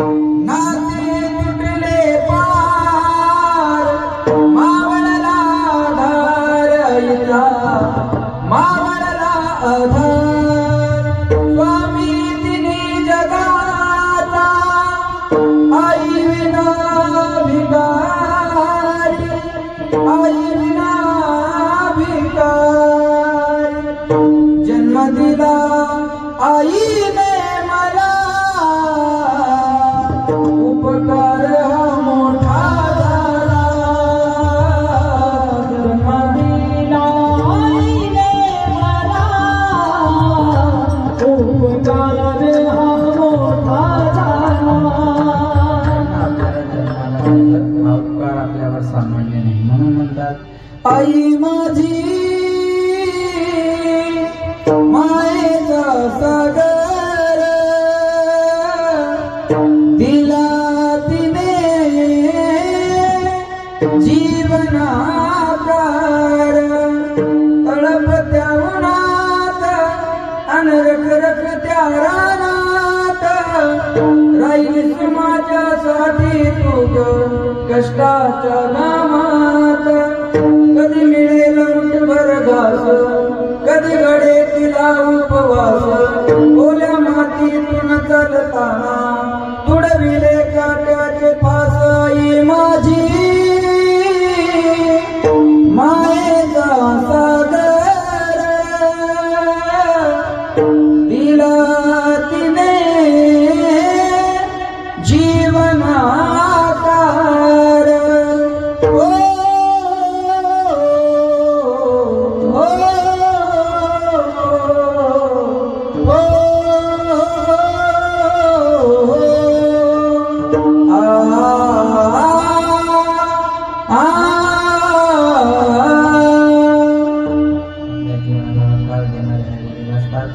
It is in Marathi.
नाते तुटले पार मावळला आधार इथला मावळला आधार स्वामी तिने जगाचा आई विना भिकारी आई विना भिकारी जन्म दिला आईने मला उपकार हा मोठा झाला जन्म दिला आईने मला उपकार हा मोठा झाला आपल्यावर सामान्य नाही म्हणून म्हणतात आई माझी मायेचा सागर दिला तिने जीवनाकार तळपत्या उन्हात अन रखरखत्या रानात राहिलीस माझ्यासाठी तू ग कष्टाच्या नामात कधी मिळेल मुठभर घास कधी घडे तिला उपवास ओल्या मातीतून चालताना